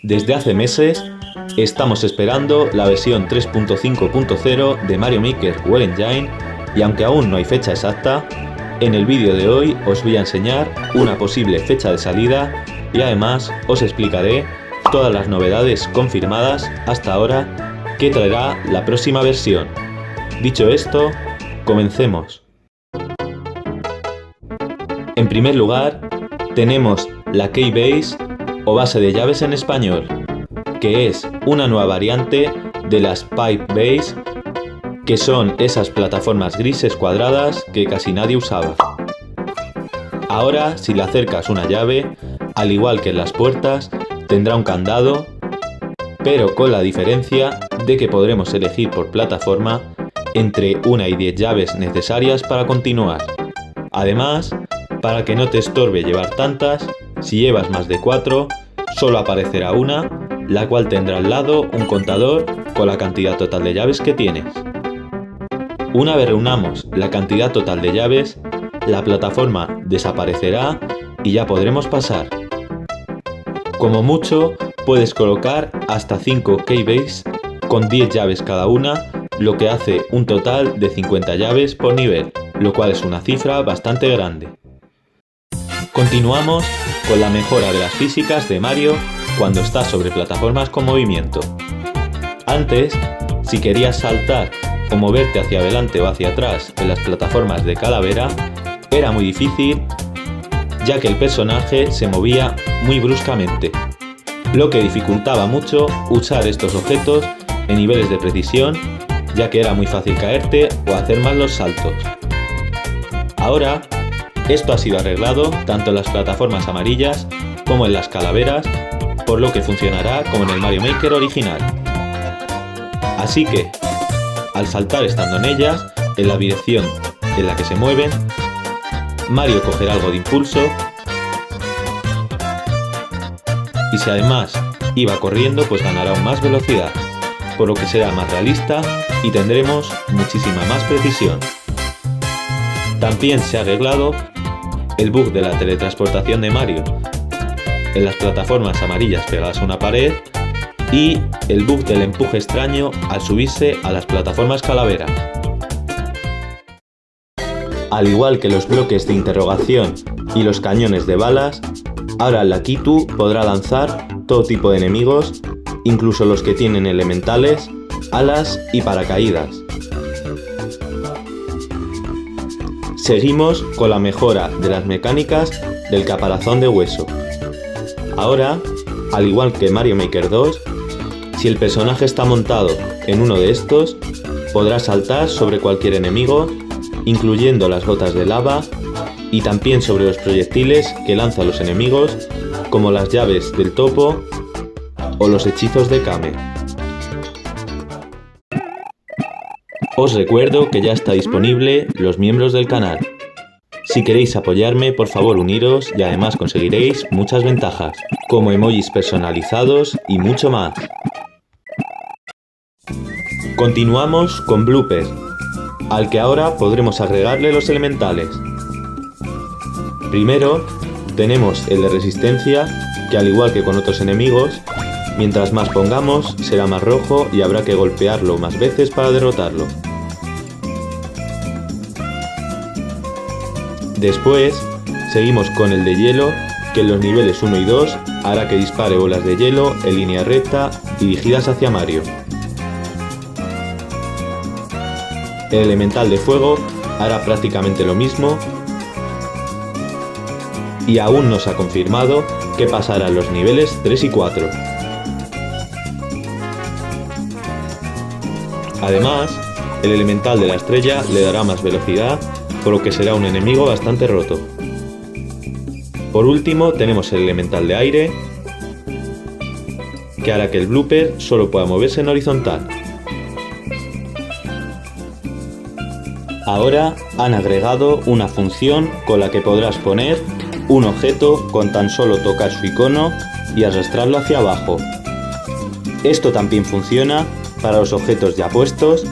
Desde hace meses estamos esperando la versión 3.5.0 de Mario Maker Wheel Engine y aunque aún no hay fecha exacta, en el vídeo de hoy os voy a enseñar una posible fecha de salida y además os explicaré todas las novedades confirmadas hasta ahora que traerá la próxima versión. Dicho esto, comencemos. En primer lugar, tenemos la Keybase o base de llaves en español, que es una nueva variante de las Pipe Base, que son esas plataformas grises cuadradas que casi nadie usaba. Ahora, si le acercas una llave, al igual que en las puertas, tendrá un candado, pero con la diferencia de que podremos elegir por plataforma entre 1 y 10 llaves necesarias para continuar. Además, para que no te estorbe llevar tantas, si llevas más de 4, solo aparecerá una, la cual tendrá al lado un contador con la cantidad total de llaves que tienes. Una vez reunamos la cantidad total de llaves, la plataforma desaparecerá y ya podremos pasar. Como mucho, puedes colocar hasta 5 Keybase con 10 llaves cada una, lo que hace un total de 50 llaves por nivel, lo cual es una cifra bastante grande. Continuamos con la mejora de las físicas de Mario cuando está sobre plataformas con movimiento. Antes, si querías saltar o moverte hacia adelante o hacia atrás en las plataformas de calavera, era muy difícil, ya que el personaje se movía muy bruscamente, lo que dificultaba mucho usar estos objetos en niveles de precisión, ya que era muy fácil caerte o hacer mal los saltos. Ahora, esto ha sido arreglado tanto en las plataformas amarillas como en las calaveras, por lo que funcionará como en el Mario Maker original. Así que, al saltar estando en ellas, en la dirección en la que se mueven, Mario cogerá algo de impulso y si además iba corriendo, pues ganará aún más velocidad, por lo que será más realista y tendremos muchísima más precisión. También se ha arreglado el bug de la teletransportación de Mario en las plataformas amarillas pegadas a una pared y el bug del empuje extraño al subirse a las plataformas calavera. Al igual que los bloques de interrogación y los cañones de balas, ahora Lakitu podrá lanzar todo tipo de enemigos, incluso los que tienen elementales, alas y paracaídas. Seguimos con la mejora de las mecánicas del caparazón de hueso. Ahora, al igual que Mario Maker 2, si el personaje está montado en uno de estos, podrá saltar sobre cualquier enemigo, incluyendo las gotas de lava, y también sobre los proyectiles que lanzan los enemigos, como las llaves del topo o los hechizos de Kame. Os recuerdo que ya está disponible los miembros del canal. Si queréis apoyarme, por favor uniros y además conseguiréis muchas ventajas, como emojis personalizados y mucho más. Continuamos con Blooper, al que ahora podremos agregarle los elementales. Primero, tenemos el de resistencia, que al igual que con otros enemigos, mientras más pongamos, será más rojo y habrá que golpearlo más veces para derrotarlo. Después, seguimos con el de hielo, que en los niveles 1 y 2 hará que dispare bolas de hielo en línea recta dirigidas hacia Mario. El elemental de fuego hará prácticamente lo mismo y aún no se ha confirmado qué pasará en los niveles 3 y 4. Además, el elemental de la estrella le dará más velocidad, por lo que será un enemigo bastante roto. Por último, tenemos el elemental de aire, que hará que el Blooper solo pueda moverse en horizontal. Ahora han agregado una función con la que podrás poner un objeto con tan solo tocar su icono y arrastrarlo hacia abajo. Esto también funciona para los objetos ya puestos,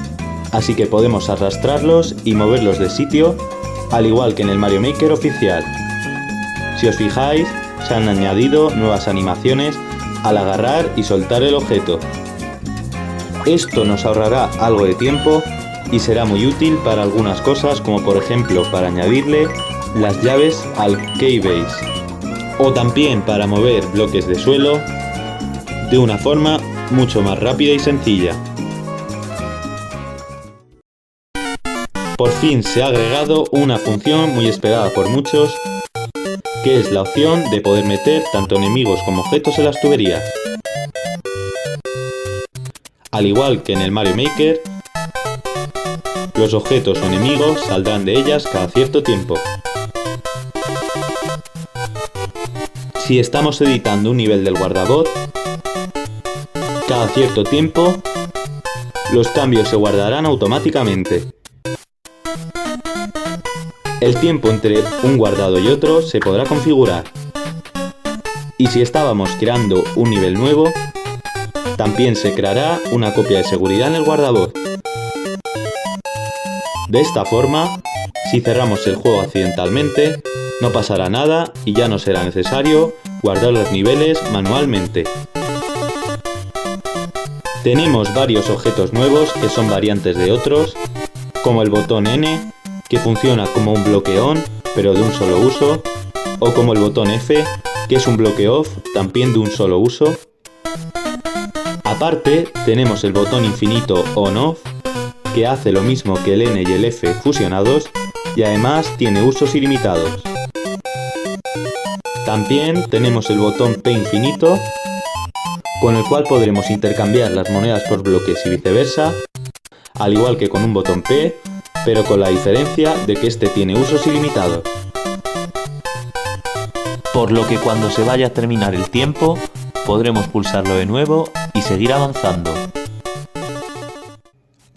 así que podemos arrastrarlos y moverlos de sitio, al igual que en el Mario Maker oficial. Si os fijáis, se han añadido nuevas animaciones al agarrar y soltar el objeto. Esto nos ahorrará algo de tiempo y será muy útil para algunas cosas, como por ejemplo para añadirle las llaves al Keybase, o también para mover bloques de suelo de una forma mucho más rápida y sencilla. Por fin se ha agregado una función muy esperada por muchos, que es la opción de poder meter tanto enemigos como objetos en las tuberías. Al igual que en el Mario Maker, los objetos o enemigos saldrán de ellas cada cierto tiempo. Si estamos editando un nivel del guardabot, cada cierto tiempo los cambios se guardarán automáticamente. El tiempo entre un guardado y otro se podrá configurar. Y si estábamos creando un nivel nuevo, también se creará una copia de seguridad en el guardabot. De esta forma, si cerramos el juego accidentalmente, no pasará nada y ya no será necesario guardar los niveles manualmente. Tenemos varios objetos nuevos que son variantes de otros, como el botón N, que funciona como un bloque on, pero de un solo uso, o como el botón F, que es un bloque off, también de un solo uso. Aparte, tenemos el botón infinito on-off, que hace lo mismo que el N y el F fusionados, y además tiene usos ilimitados. También tenemos el botón P infinito, con el cual podremos intercambiar las monedas por bloques y viceversa, al igual que con un botón P, pero con la diferencia de que este tiene usos ilimitados. Por lo que cuando se vaya a terminar el tiempo, podremos pulsarlo de nuevo y seguir avanzando.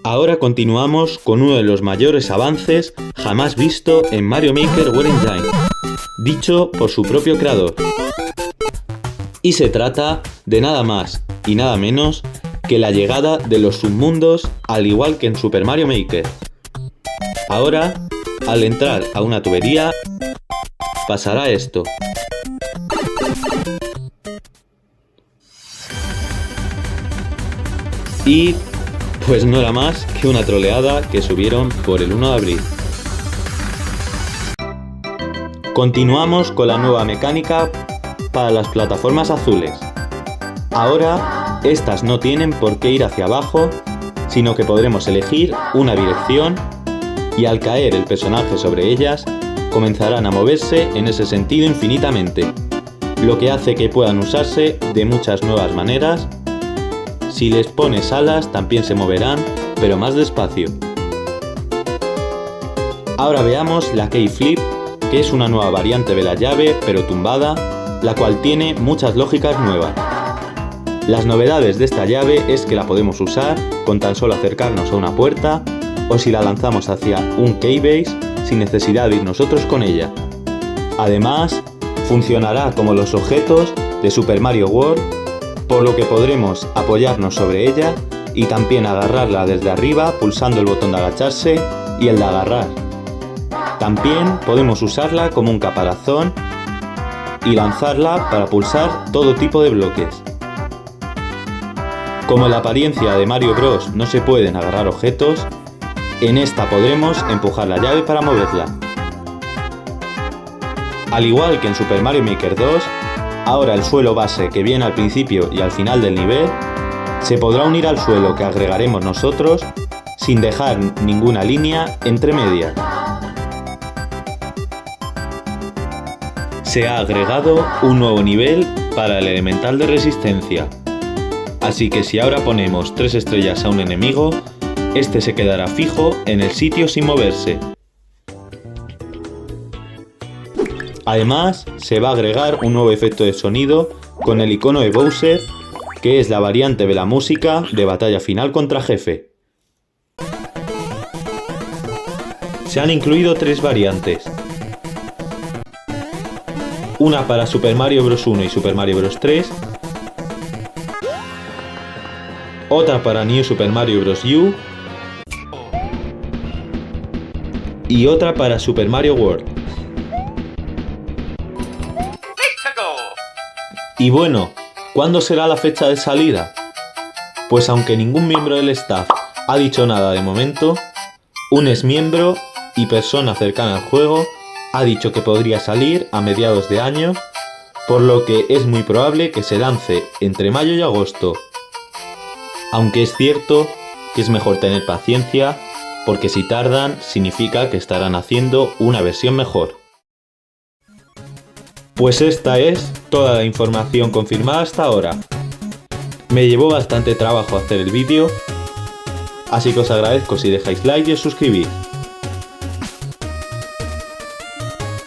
Ahora continuamos con uno de los mayores avances jamás visto en Mario Maker Wheel Engine, dicho por su propio creador. Y se trata de nada más y nada menos que la llegada de los submundos, al igual que en Super Mario Maker. Ahora, al entrar a una tubería, pasará esto. Y pues no era más que una troleada que subieron por el 1 de abril. Continuamos con la nueva mecánica para las plataformas azules. Ahora, estas no tienen por qué ir hacia abajo, sino que podremos elegir una dirección y al caer el personaje sobre ellas, comenzarán a moverse en ese sentido infinitamente, lo que hace que puedan usarse de muchas nuevas maneras. Si les pones alas también se moverán, pero más despacio. Ahora veamos la Key Flip, que es una nueva variante de la llave, pero tumbada, la cual tiene muchas lógicas nuevas. Las novedades de esta llave es que la podemos usar con tan solo acercarnos a una puerta, o si la lanzamos hacia un Keybase sin necesidad de ir nosotros con ella. Además, funcionará como los objetos de Super Mario World, por lo que podremos apoyarnos sobre ella y también agarrarla desde arriba pulsando el botón de agacharse y el de agarrar. También podemos usarla como un caparazón y lanzarla para pulsar todo tipo de bloques. Como en la apariencia de Mario Bros no se pueden agarrar objetos, en esta podremos empujar la llave para moverla. Al igual que en Super Mario Maker 2, ahora el suelo base que viene al principio y al final del nivel se podrá unir al suelo que agregaremos nosotros sin dejar ninguna línea entre medias. Se ha agregado un nuevo nivel para el elemental de resistencia, así que si ahora ponemos 3 estrellas a un enemigo, este se quedará fijo en el sitio sin moverse. Además, se va a agregar un nuevo efecto de sonido con el icono de Bowser, que es la variante de la música de batalla final contra jefe. Se han incluido 3 variantes. Una para Super Mario Bros. 1 y Super Mario Bros. 3, otra para New Super Mario Bros. U y otra para Super Mario World. Y bueno, ¿Cuándo será la fecha de salida? Pues aunque ningún miembro del staff ha dicho nada de momento, un exmiembro y persona cercana al juego ha dicho que podría salir a mediados de año, por lo que es muy probable que se lance entre mayo y agosto. Aunque es cierto que es mejor tener paciencia, porque si tardan significa que estarán haciendo una versión mejor. Pues esta es toda la información confirmada hasta ahora. Me llevó bastante trabajo hacer el vídeo, así que os agradezco si dejáis like y os suscribís.